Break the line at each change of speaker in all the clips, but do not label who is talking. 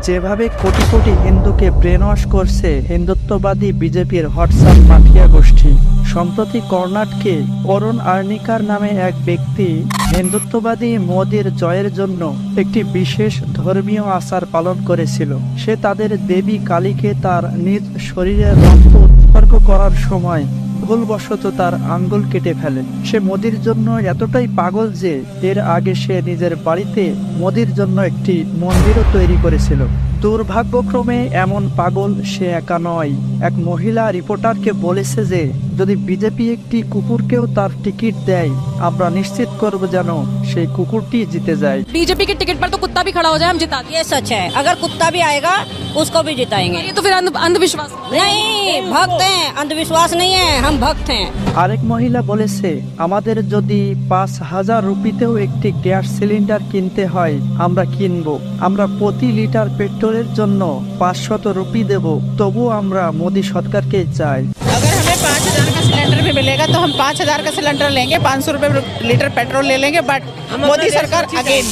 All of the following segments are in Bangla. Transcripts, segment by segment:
যেভাবে কোটি কোটি হিন্দুকে ব্রেন ওয়াশ করছে হিন্দুত্ববাদী বিজেপির হোয়াটসঅ্যাপ মাফিয়া গোষ্ঠী। সম্প্রতি কর্ণাটকে অরুণ আর্নিকার নামে এক ব্যক্তি হিন্দুত্ববাদী মোদির জয়ের জন্য একটি বিশেষ ধর্মীয় আচার পালন করেছিল। সে তাদের দেবী কালীকে তার নিজ শরীরের রক্ত উৎসর্গ করার সময় ভুলবশত তার আঙ্গুল কেটে ফেলে। সে মোদির জন্য এতটাই পাগল যে এর আগে সে নিজের বাড়িতে মোদির জন্য একটি মন্দিরও তৈরি করেছিল। দুর্ভাগ্যক্রমে এমন পাগল সে একা নয়। এক মহিলা রিপোর্টারকে বলেছে যে যদি বিজেপি একটি কুকুরকেও তার টিকিট দেয়, আমরা নিশ্চিত করব যেন সেই কুকুরটি জিতে যায়।
बीजेपी के टिकट पर तो कुत्ता भी खड़ा हो जाए, हम जिता देंगे।
ये सच है, अगर कुत्ता भी आएगा उसको भी जिताएंगे।
ये तो फिर अंधविश्वास
नहीं, भक्त हैं, अंधविश्वास नहीं है, हम भक्त हैं।
আরেক মহিলা বলেছে, আমাদের যদি ৫,০০০ রুপিতেও একটি গ্যাস সিলিন্ডার কিনতে হয় আমরা কিনবো। আমরা প্রতি লিটার পেট্রোলের জন্য ৫০০ রুপি দেব, তবুও আমরা মোদী সরকারকে চাই।
अगर हमें 5,000 का सिलेंडर भी मिलेगा तो हम 5,000 का सिलेंडर लेंगे, 500 रुपए लीटर पेट्रोल ले लेंगे, बट मोदी सरकार अगेन।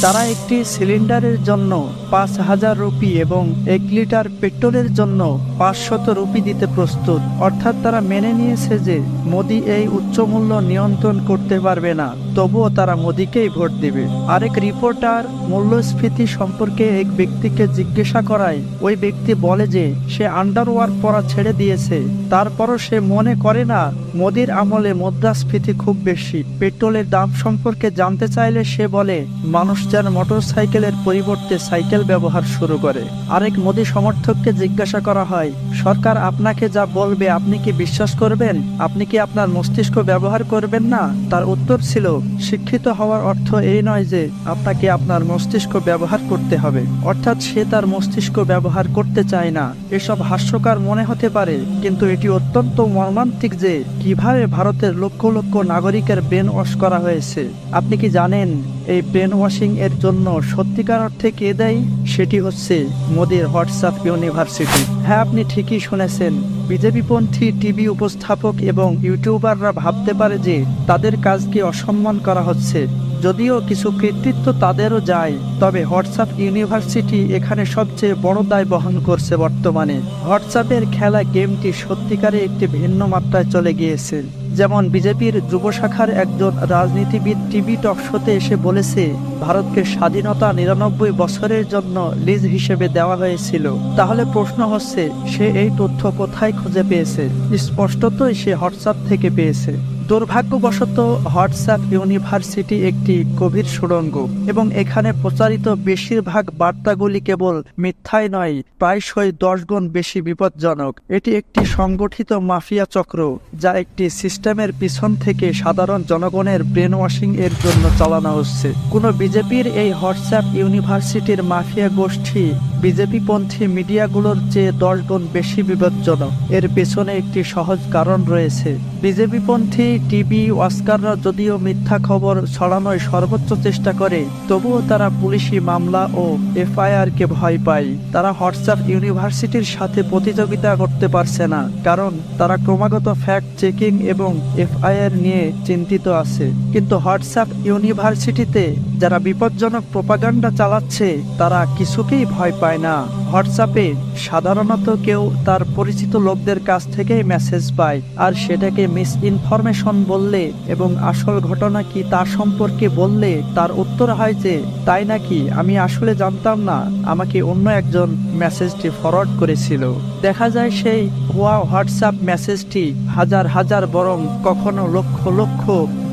তারা একটি সিলিন্ডারের জন্য ৫,০০০ রুপি এবং ১ লিটার পেট্রোলের জন্য ৫০০ রুপি দিতে প্রস্তুত। অর্থাৎ তারা মেনে নিয়েছে যে মোদি এই উচ্চমূল্য নিয়ন্ত্রণ করতে পারবে না, তবুও তারা মোদিকেই ভোট দেবে। আরেক রিপোর্টার মূল্যস্ফীতি সম্পর্কে এক ব্যক্তিকে জিজ্ঞাসা করায় ওই ব্যক্তি বলে যে সে আন্ডারওয়্যার পরা ছেড়ে দিয়েছে, তারপরও সে মনে করে না মোদির আমলে মুদ্রাস্ফীতি খুব বেশি। পেট্রোলের দাম সম্পর্কে জানতে চাইলে সে বলে মানুষ যেন মোটর সাইকেলের পরিবর্তে সাইকেল ব্যবহার শুরু করে। আরেক মোদি সমর্থককে জিজ্ঞাসা করা হয়, সরকার আপনাকে যা বলবে আপনি কি বিশ্বাস করবেন? আপনি কি আপনার মস্তিষ্ক ব্যবহার করবেন না? তার উত্তর ছিল, শিক্ষিত হওয়ার অর্থ এই নয় যে আপনাকে আপনার মস্তিষ্ক ব্যবহার করতে হবে। অর্থাৎ সে তার মস্তিষ্ক ব্যবহার করতে চায় না। এসব হাস্যকর মনে হতে পারে, কিন্তু এটি অত্যন্ত মর্মান্তিক যে কিভাবে ভারতের লক্ষ লক্ষ নাগরিকের ব্রেন ওয়াশ করা হয়েছে। আপনি কি জানেন এই ব্রেন ওয়াশিং এর জন্য সত্যিকার অর্থে কে দায়ী? সেটি হচ্ছে মোদির হোয়াটসঅ্যাপ ইউনিভার্সিটি। হ্যাঁ, আপনি ঠিকই শুনেছেন। বিজেপিপন্থী টিভি উপস্থাপক এবং ইউটিউবাররা ভাবতে পারে যে তাদের কাজকে অসম্মান করা হচ্ছে, যদিও কিছু কৃতিত্ব তাদেরও যায়। তবে হোয়াটসঅ্যাপ ইউনিভার্সিটি এখানে সবচেয়ে বড় দায় বহন করছে। বর্তমানে হোয়াটসঅ্যাপের খেলা গেমটি সত্যিকারে একটি ভিন্ন মাত্রায় চলে গিয়েছে। যেমন বিজেপির যুব শাখার একজন রাজনীতিবিদ টিভি টক শোতে এসে বলেছে ভারতকে স্বাধীনতা ৯৯ বছরের জন্য লিজ হিসেবে দেওয়া হয়েছিল। তাহলে প্রশ্ন হচ্ছে সে এই তথ্য কোথায় খুঁজে পেয়েছে? স্পষ্টতই সে হোয়াটসঅ্যাপ থেকে পেয়েছে। দুর্ভাগ্যবশত হোয়াটসঅ্যাপ ইউনিভার্সিটি একটি গভীর সুড়ঙ্গ এবং এখানে প্রচারিত বেশিরভাগ বার্তাগুলি কেবল মিথ্যাই নয়, প্রায়শই ১০ গুণ বেশি বিপজ্জনক। এটি একটি সংগঠিত মাফিয়া চক্র যা একটি সিস্টেমের পিছন থেকে সাধারণ জনগণের ব্রেন ওয়াশিং এর জন্য চালানো হচ্ছে। কোনো বিজেপির এই হোয়াটসঅ্যাপ ইউনিভার্সিটির মাফিয়া গোষ্ঠী বিজেপিপন্থী মিডিয়াগুলোর চেয়ে ১০ গুণ বেশি বিপজ্জনক। এর পেছনে একটি সহজ কারণ রয়েছে। বিজেপিপন্থী টিভি ওয়াস্কাররা যদিও মিথ্যা খবর ছড়ানোর সর্বোচ্চ চেষ্টা করে, তবুও তারা পুলিশি মামলা ও এফআইআর কে ভয় পায়। তারা হোয়াটসঅ্যাপ ইউনিভার্সিটির সাথে প্রতিযোগিতা করতে পারছে না, কারণ তারা ক্রমাগত ফ্যাক্ট চেকিং এবং এফআইআর নিয়ে চিন্তিত আছে। কিন্তু হোয়াটসঅ্যাপ ইউনিভার্সিটিতে যারা বিপজ্জনক প্রোপাগান্ডা চালাচ্ছে তারা কিছুকেই ভয় পায় না। হোয়াটসঅ্যাপে সাধারণত কেউ তার পরিচিত লোকদের কাছ থেকেই মেসেজ পায়, আর সেটাকে মিস ইনফরমেশন বললে এবং আসল ঘটনা কি তা সম্পর্কে বললে তার উত্তর হয় যে তাই নাকি, আমি আসলে জানতাম না, আমাকে অন্য একজন মেসেজটি ফরওয়ার্ড করেছিল। দেখা যায় সেই ভুয়া হোয়াটসঅ্যাপ মেসেজটি হাজার হাজার বরং কখনো লক্ষ লক্ষ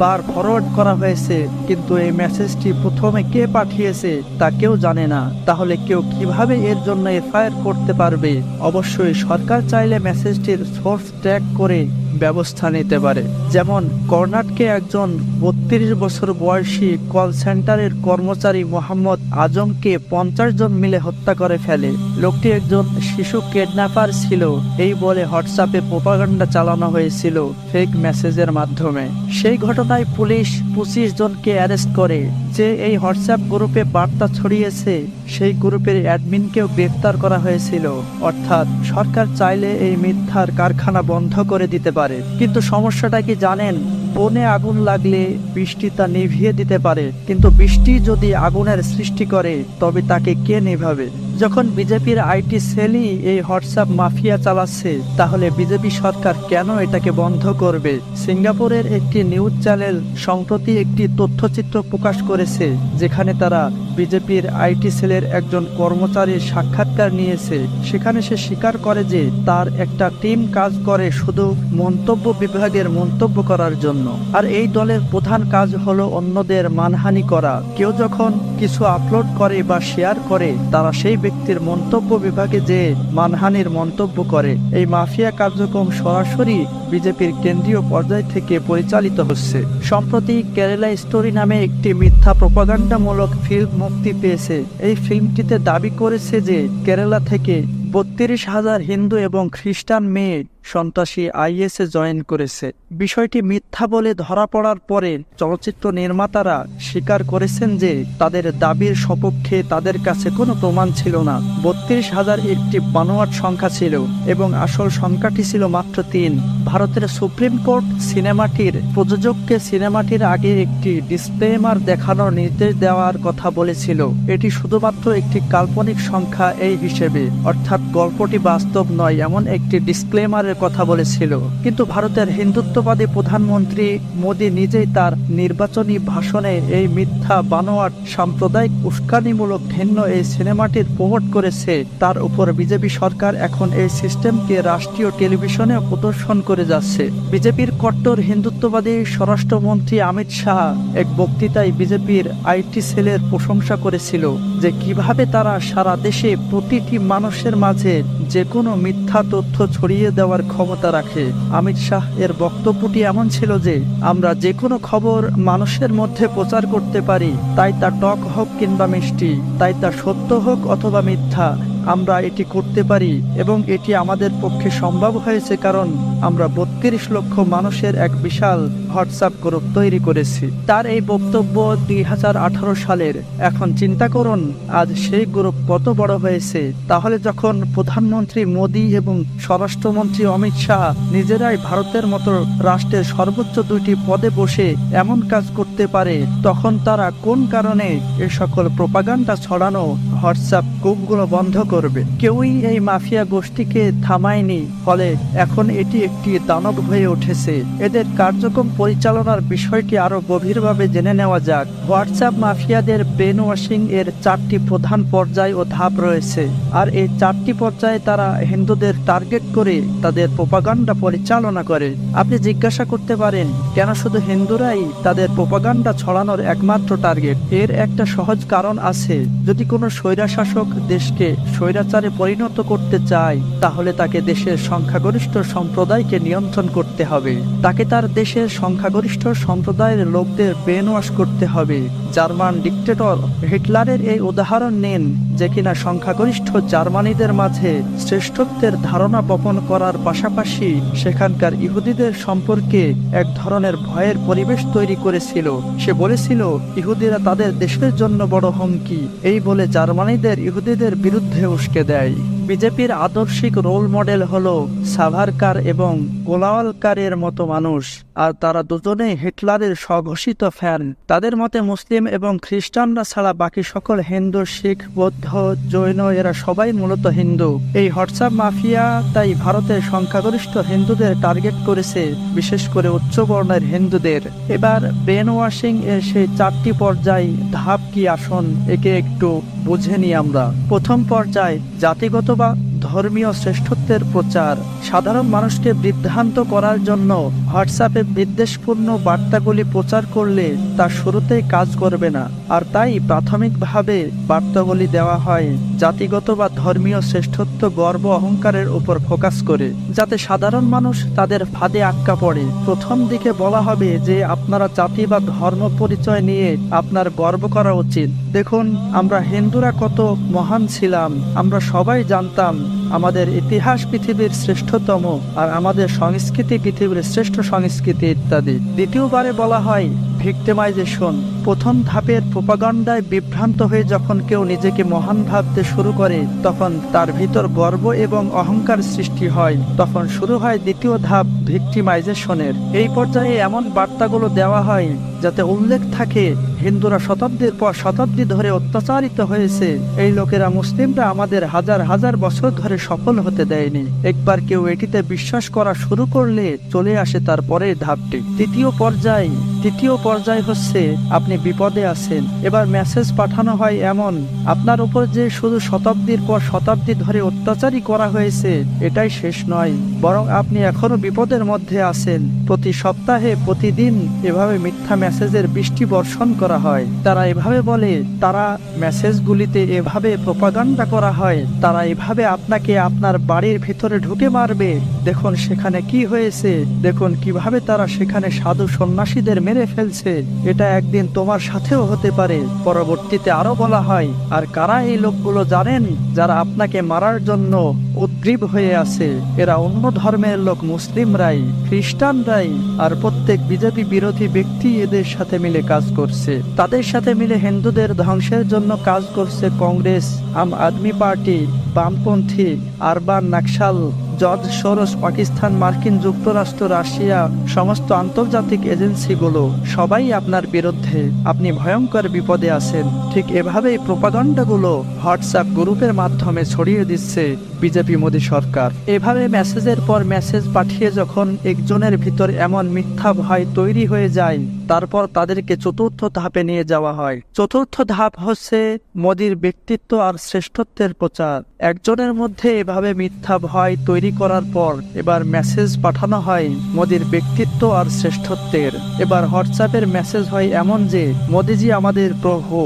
বার ফরওয়ার্ড করা হয়েছে, কিন্তু এই মেসেজটি প্রথমে কে পাঠিয়েছে তা কেউ জানে না। তাহলে কেউ কিভাবে এর জন্য এফআইআর করতে পারবে? অবশ্যই সরকার চাইলে মেসেজটির সোর্স ট্র্যাক করে ব্যবস্থা নিতে পারে। যেমন কর্ণাটকে একজন ৩২ বছর বয়সী কল সেন্টারের কর্মচারী মোহাম্মদ আজমকে ৫০ জন মিলে হত্যা করে ফেলে। লোকটি একজন শিশু কিডন্যাপার ছিল এই বলে হোয়াটসঅ্যাপে প্রোপাগান্ডা চালানো হয়েছিল ফেক মেসেজের মাধ্যমে। সেই ঘটনায় পুলিশ ২৫ জনকে অ্যারেস্ট করে। যে এই হোয়াটসঅ্যাপ গ্রুপে বার্তা ছড়িয়েছে সেই গ্রুপের অ্যাডমিনকেও গ্রেফতার করা হয়েছিল। অর্থাৎ সরকার চাইলে এই মিথ্যার কারখানা বন্ধ করে দিতে পারে। কিন্তু সমস্যাটা কি জানেন? বনে আগুন লাগলে বৃষ্টি তা নিভিয়ে দিতে পারে, কিন্তু বৃষ্টি যদি আগুনের সৃষ্টি করে তবে তাকে কে নেভাবে? যখন বিজেপির আইটি সেলই এই হোয়াটসঅ্যাপ মাফিয়া চালাচ্ছে, তাহলে বিজেপি সরকার কেন এটাকে বন্ধ করবে? সিঙ্গাপুরের একটি নিউজ চ্যানেল সম্প্রতি একটি তথ্যচিত্র প্রকাশ করেছে, যেখানে তারা বিজেপির আইটি সেলের একজন কর্মচারীর সাক্ষাৎকার নিয়েছে। সেখানে সে স্বীকার করে যে তার একটা টিম কাজ করে শুধু মন্তব্য বিভাগের মন্তব্য করার জন্য, আর এই দলের প্রধান কাজ হলো অন্যদের মানহানি করা। কেউ যখন কিছু আপলোড করে বা শেয়ার করে, তারা সেই ব্যক্তির মন্তব্য বিভাগে যে মানহানির মন্তব্য করে। এই মাফিয়া কার্যক্রম সরাসরি বিজেপির কেন্দ্রীয় পর্যায় থেকে পরিচালিত হচ্ছে। সম্প্রতি কেরালা স্টোরি নামে একটি মিথ্যা প্রপাগান্ডামূলক ফিল্ম মুক্তি পেয়েছে। এই ফিল্মটিতে দাবি করেছে যে কেরালা থেকে 32,000 হিন্দু এবং খ্রিস্টান মেয়ে সন্ত্রাসী আইএসএ জয়েন করেছে। বিষয়টি মিথ্যা বলে ধরা পড়ার পরে চলচ্চিত্র নির্মাতারা স্বীকার করেছেন যে তাদের দাবির সপক্ষে তাদের কাছে কোনো প্রমাণ ছিল না। 32,000 একটি বানোয়াট সংখ্যা ছিল এবং আসল সংখ্যাটি ছিল মাত্র 3। ভারতের সুপ্রিম কোর্ট সিনেমাটির প্রযোজককে সিনেমাটির আগে একটি ডিসক্লেমার দেখানোর নির্দেশ দেওয়ার কথা বলেছিল। এটি শুধুমাত্র একটি কাল্পনিক সংখ্যা এই হিসেবে, অর্থাৎ গল্পটি বাস্তব নয় এমন একটি ডিসক্লেমারের কথা বলেছিল। কিন্তু ভারতের হিন্দুত্ববাদী প্রধানমন্ত্রী মোদী নিজেই তার নির্বাচনী ভাষণে এই মিথ্যা বানোয়াট সাম্প্রদায়িক উস্কানিমূলক ঘৃণ্য এই সিনেমাটির প্রমোট করেছে। তার উপর বিজেপি সরকার এখন এই সিস্টেমকে রাষ্ট্রীয় টেলিভিশনে প্রদর্শন করে যাচ্ছে। বিজেপির কট্টর হিন্দুত্ববাদী স্বরাষ্ট্রমন্ত্রী অমিত শাহ এক বক্তৃতায় বিজেপির আইটি সেলের প্রশংসা করেছিল যে কিভাবে তারা সারা দেশে প্রতিটি মানুষের মাঝে যে কোনো মিথ্যা তথ্য ছড়িয়ে দেওয়ার ক্ষমতা রাখে। অমিত শাহ এর বক্তব্যটি এমন ছিল যে আমরা যে কোনো খবর মানুষের মধ্যে প্রচার করতে পারি, তাই তা টক হোক কিংবা মিষ্টি, তাই তা সত্য হোক অথবা মিথ্যা, আমরা এটি করতে পারি এবং এটি আমাদের পক্ষে সম্ভব হয়েছে কারণ আমরা 32 লক্ষ মানুষের এক বিশাল হোয়াটসঅ্যাপ গ্রুপ তৈরি করেছি। তার এই বক্তব্য 2018 সালের। এখন চিন্তা করুন আজ সেই গ্রুপ কত বড় হয়েছে। তাহলে যখন প্রধানমন্ত্রী মোদী এবং স্বরাষ্ট্রমন্ত্রী অমিত শাহ নিজেরাই ভারতের মতো রাষ্ট্রের সর্বোচ্চ 2টি পদে বসে এমন কাজ করতে পারে, তখন তারা কোন কারণে এ সকল প্রপাগান্ডা ছড়ানো হোয়াটসঅ্যাপ গ্রুপগুলো বন্ধ করবে? কেউই এই মাফিয়া গোষ্ঠীকে থামায়নি, ফলে এখন এটি একটি দানব হয়ে উঠেছে। এদের কার্যক্রম পরিচালনার বিষয়টি আরো গভীরভাবে জেনে নেওয়া যাক। হোয়াটসঅ্যাপ মাফিয়াদের ব্রেন ওয়াশিং এর 4টি প্রধান পর্যায় ও ধাপ রয়েছে, আর এই 4টি পর্যায়ে তারা হিন্দুদের টার্গেট করে তাদের প্রপাগান্ডা পরিচালনা করে। আপনি জিজ্ঞাসা করতে পারেন, কেন শুধু হিন্দুরাই তাদের প্রপাগান্ডা ছড়ানোর একমাত্র টার্গেট? এর একটা সহজ কারণ আছে। যদি কোনো স্বৈরশাসক দেশকে স্বৈরাচারে পরিণত করতে চায়, তাহলে তাকে দেশের সংখ্যাগরিষ্ঠ সম্প্রদায়কে নিয়ন্ত্রণ করতে হবে। তাকে তার দেশের সংখ্যাগরিষ্ঠ সম্প্রদায়ের লোকদের ব্রেন ওয়াশ করতে হবে। জার্মান ডিক্টেটর হিটলারের এই উদাহরণ নিন, যে কিনা সংখ্যাগরিষ্ঠ জার্মানিদের মাঝে শ্রেষ্ঠত্বের ধারণা বপন করার পাশাপাশি সেখানকার ইহুদিদের সম্পর্কে এক ধরনের ভয়ের পরিবেশ তৈরি করেছিল। সে বলেছিল ইহুদিরা তাদের দেশের জন্য বড় হুমকি, এই বলে জার্মানিদের ইহুদিদের বিরুদ্ধে উস্কে দেয়। বিজেপির আদর্শিক রোল মডেল হলো সাভারকার এবং গোলাওয়ালকারের মতো মানুষ, আর তারা দুজনেই হিটলারের স্বঘোষিত ফ্যান। তাদের মতে মুসলিম এবং খ্রিস্টানরা ছাড়া বাকি সকল হিন্দু, শিখ, বৌদ্ধ, জৈন এরা সবাই মূলত হিন্দু। এই হোয়াটসঅ্যাপ মাফিয়া তাই ভারতের সংখ্যাগরিষ্ঠ হিন্দুদের টার্গেট করেছে, বিশেষ করে উচ্চবর্ণের হিন্দুদের। এবার ব্রেন ওয়াশিং এর সেই 4টি পর্যায় ধাপ কি আসুন একে একটু বুঝে নিই আমরা। প্রথম পর্যায় জাতিগত বা ধর্মীয় শ্রেষ্ঠত্বের প্রচার। সাধারণ মানুষকে বিভ্রান্ত করার জন্য হোয়াটসঅ্যাপে বিদ্বেষপূর্ণ বার্তাগুলি প্রচার করলে তা শুরুতেই কাজ করবে না, আর তাই প্রাথমিকভাবে বার্তাগুলি দেওয়া হয় জাতিগত বা ধর্মীয় শ্রেষ্ঠত্ব, গর্ব, অহংকারের উপর ফোকাস করে, যাতে সাধারণ মানুষ তাদের ফাঁদে আটকা পড়ে। প্রথম দিকে বলা হবে যে আপনারা জাতি বা ধর্ম পরিচয় নিয়ে আপনার গর্ব করা উচিত। দেখুন, আমরা হিন্দুরা কত মহান ছিলাম, আমরা সবাই জানতাম আমাদের ইতিহাস পৃথিবীর শ্রেষ্ঠতম, আর আমাদের সংস্কৃতি পৃথিবীর শ্রেষ্ঠ সংস্কৃতি ইত্যাদি। দ্বিতীয়বারে বলা হয় ভিক্টিমাইজেশন, প্রথম ধাপের প্রোপাগান্ডায় বিভ্রান্ত হয়ে যখন কেউ নিজেকে মহান ভাবতে শুরু করে, তখন তার ভিতর গর্ব এবং অহংকার সৃষ্টি হয়। তখন শুরু হয় দ্বিতীয় ধাপ, ভিক্টিমাইজেশনের। এই পর্যায়ে এমন বার্তাগুলো দেওয়া হয় যাতে উল্লেখ থাকে হিন্দুরা শতাব্দীর পর শতাব্দী ধরে অত্যাচারিত হয়েছে, এই লোকেরা মুসলিমরা আমাদের হাজার হাজার বছর ধরে সফল হতে দেয়নি। একবার কেউ এটিতে বিশ্বাস করা শুরু করলে চলে আসে তার পরের ধাপটি, তৃতীয় পর্যায় হচ্ছে আপনি বিপদে আছেন। এবার মেসেজ পাঠানো হয় এমন, আপনার উপর যে শুধু শতাব্দীর পর শতাব্দী ধরে অত্যাচারই করা হয়েছে এটাই শেষ নয়, বরং আপনি এখনো বিপদের মধ্যে আছেন। প্রতি সপ্তাহে প্রতিদিন এভাবে মিথ্যা মেসেজের বৃষ্টি বর্ষণ করা হয়। তারা এভাবে বলে, তারা মেসেজগুলিতে এভাবে প্রোপাগান্ডা করা হয়, তারা এভাবে আপনাকে আপনার বাড়ির ভিতরে ঢুকে মারবে, দেখুন সেখানে কি হয়েছে, দেখুন কিভাবে তারা সেখানে সাধু সন্ন্যাসীদের মেরে ফেলছে, এটা একদিন তোমার সাথেও হতে পারে। পরবর্তীতে আরো বলা হয়, আর কারা এই লোকগুলো জানেন যারা আপনাকে মারার জন্য উদ্গ্রীব হয়ে আছে? এরা অন্য ধর্মের লোক, মুসলিমরাই, খ্রিস্টানরাই, আর প্রত্যেক বিজেপি বিরোধী ব্যক্তি এদের সাথে মিলে কাজ করছে। তাদের সাথে মিলে হিন্দুদের ধ্বংসের জন্য কাজ করছে কংগ্রেস, আম আদমি পার্টি, বামপন্থী, আরবান নাকশাল, জর্জ সোরস, পাকিস্তান, মার্কিন যুক্তরাষ্ট্র, রাশিয়া, সমস্ত আন্তর্জাতিক এজেন্সিগুলো সবাই আপনার বিরুদ্ধে। আপনি ভয়ঙ্কর বিপদে আছেন। ঠিক এভাবেই প্রোপাগান্ডাগুলো হোয়াটসঅ্যাপ গ্রুপের মাধ্যমে ছড়িয়ে দিচ্ছে বিজেপি মোদী সরকার। এভাবে মেসেজের পর মেসেজ পাঠিয়ে যখন একজনের ভিতর এমন মিথ্যা ভয় তৈরি হয়ে যায়, তারপর তাদেরকে চতুর্থ ধাপে নিয়ে যাওয়া হয়। চতুর্থ ধাপ হচ্ছে মোদীর ব্যক্তিত্ব আর শ্রেষ্ঠত্বের প্রচার। একজনের মধ্যে এভাবে মিথ্যা ভয় তৈরি করার পর এবার মেসেজ পাঠানো হয় মোদীর ব্যক্তিত্ব আর শ্রেষ্ঠত্বের। এবার হোয়াটসঅ্যাপের মেসেজ হয় এমন যে, মোদীজি আমাদের প্রভু,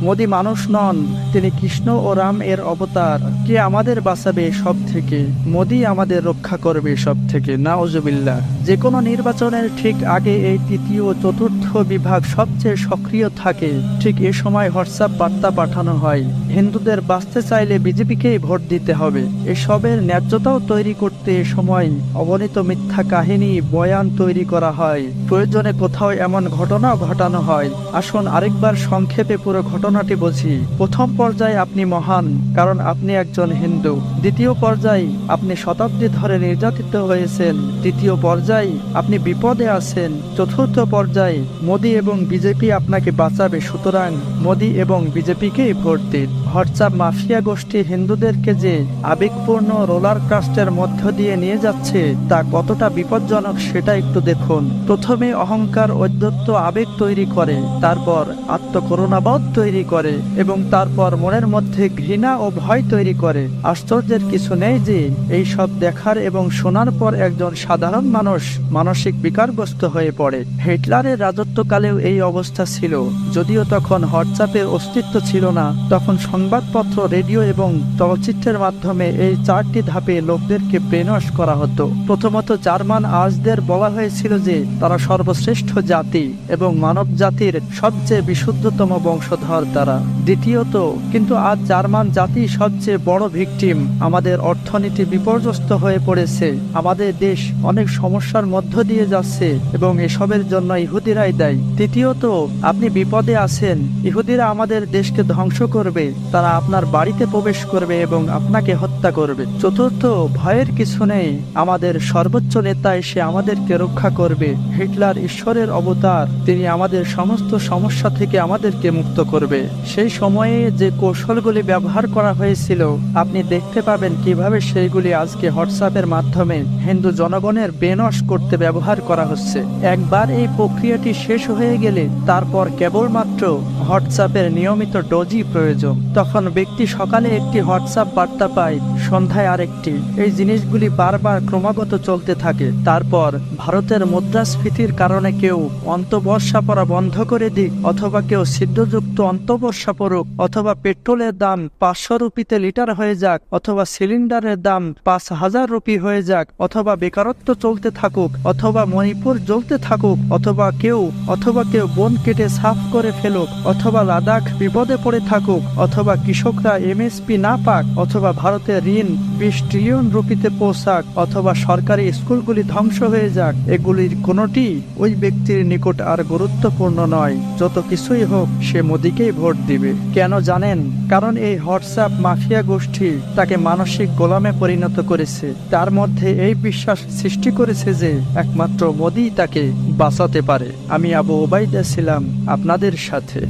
মোদী মানুষ নন, তিনি কৃষ্ণ ও রাম এর অবতার, কে আমাদের বাঁচাবে সব থেকে, মোদী আমাদের রক্ষা করবে সব থেকে, নাউজুবিল্লাহ। যে কোনো নির্বাচনের ঠিক আগে এই তৃতীয় ও চতুর্থ বিভাগ সবচেয়ে সক্রিয় থাকে। ঠিক এ সময় হোয়াটসঅ্যাপ বার্তা পাঠানো হয়, হিন্দুদের বাঁচতে চাইলে বিজেপিকেই ভোট দিতে হবে। এসবের ন্যায্যতাও তৈরি করতে এ সময় অগণিত মিথ্যা কাহিনী, বয়ান তৈরি করা হয়। প্রয়োজনে কোথাও এমন ঘটনাও ঘটানো হয়। আসুন আরেকবার সংক্ষেপে পুরো ঘটনাটি বুঝি। প্রথম পর্যায়ে আপনি মহান, কারণ আপনি একজন হিন্দু। দ্বিতীয় পর্যায়ে আপনি শতাব্দী ধরে নির্যাতিত হয়েছেন। তৃতীয় পর্যায়ে আপনি বিপদে আছেন। চতুর্থ পর্যায়ে মোদী এবং বিজেপি আপনাকে বাঁচাবে, সুতরাং মোদী এবং বিজেপিকেই ভোট দিন। হোয়াটসঅ্যাপ মাফিয়া গোষ্ঠী হিন্দুদেরকে যে আবেগপূর্ণ রোলার কোস্টারের মধ্য দিয়ে নিয়ে যাচ্ছে তা কতটা বিপজ্জনক সেটা একটু দেখুন। প্রথমে অহংকার, ঔদ্ধত্য, আবেগ তৈরি করে, তারপর আত্মকরুণাবোধ তৈরি করে এবং তারপর মনের মধ্যে ঘৃণা ও ভয় তৈরি করে। আশ্চর্যের কিছু নেই যে এই সব দেখার এবং শোনার পর একজন সাধারণ মানুষ মানসিক বিকারগ্রস্ত হয়ে পড়ে। হিটলারের রাজত্বকালেও এই অবস্থা ছিল। যদিও তখন হোয়াটসঅ্যাপের অস্তিত্ব ছিল না, তখন সংবাদপত্র, রেডিও এবং চলচ্চিত্রের মাধ্যমে এই চারটি ধাপে লোকদেরকে ব্রেনওয়াশ করা হতো। প্রথমত জার্মান আজদের বলা হয়েছিল যে তারা সর্বশ্রেষ্ঠ জাতি এবং মানব জাতির সবচেয়ে বিশুদ্ধতম বংশধর তারা। দ্বিতীয়ত, কিন্তু আজ জার্মান জাতি সবচেয়ে বড় ভিকটিম। আমাদের অর্থনীতি বিপর্যস্ত হয়ে পড়েছে, আমাদের দেশ অনেক সমস্যার মধ্য দিয়ে যাচ্ছে এবং এসবের জন্য ইহুদিরাই দায়ী। তৃতীয়ত, আপনি বিপদে আছেন, ইহুদিরা আমাদের দেশকে ধ্বংস করবে, তারা আপনার বাড়িতে প্রবেশ করবে এবং আপনাকে হত্যা করবে। চতুর্থ, ভয়ের কিছু নেই, আমাদের সর্বোচ্চ নেতা এসে আমাদেরকে রক্ষা করবে। হিটলার ঈশ্বরের অবতার, তিনি আমাদের সমস্ত সমস্যা থেকে আমাদেরকে মুক্ত করবে। সেই সময়ে যে কৌশলগুলি ব্যবহার করা হয়েছিল আপনি দেখতে পাবেন কিভাবে সেইগুলি আজকে হোয়াটসঅ্যাপের মাধ্যমে হিন্দু জনগণের ব্রেনওয়াশ করতে ব্যবহার করা হচ্ছে। একবার এই প্রক্রিয়াটি শেষ হয়ে গেলে তারপর কেবলমাত্র হোয়াটসঅ্যাপের নিয়মিত ডোজই প্রয়োজন। তখন ব্যক্তি সকালে একটি হোয়াটসঅ্যাপ বার্তা পায়, সন্ধ্যায় আরেকটি। এই জিনিসগুলি বারবার ক্রমাগত চলতে থাকে। তারপর ভারতের মুদ্রাস্ফীতির কারণে কেউ অন্তবর্ষা পরা বন্ধ করে দিক, অথবা কেউ ছিদ্রযুক্ত অন্তবর্ষা পড়ুক, অথবা পেট্রোলের দাম 500 রুপিতে লিটার হয়ে যাক, অথবা সিলিন্ডারের দাম 5000 রুপি হয়ে যাক, অথবা বেকারত্ব চলতে থাকুক, অথবা মণিপুর জ্বলতে থাকুক, অথবা কেউ বন কেটে সাফ করে ফেলুক, অথবা লাদাখ বিপদে পড়ে থাকুক, অথবা কৃষকরা এমএসপি না পাক, অথবা ভারতের ঋণ 20 ট্রিলিয়ন রুপিতে পৌঁছাক, অথবা সরকারি স্কুলগুলি ধ্বংস হয়ে যাক, এগুলির কোনোটি ওই ব্যক্তির নিকট আর গুরুত্বপূর্ণ নয়। যত কিছুই হোক, সে মোদিকেই ভোট দিবে। কেন জানেন? কারণ এই হোয়াটসঅ্যাপ মাফিয়া গোষ্ঠী তাকে মানসিক গোলামে পরিণত করেছে। তার মধ্যে এই বিশ্বাস সৃষ্টি করেছে যে একমাত্র মোদিই তাকে বাঁচাতে পারে। আমি আবু ওবাইদা ছিলাম আপনাদের সাথে।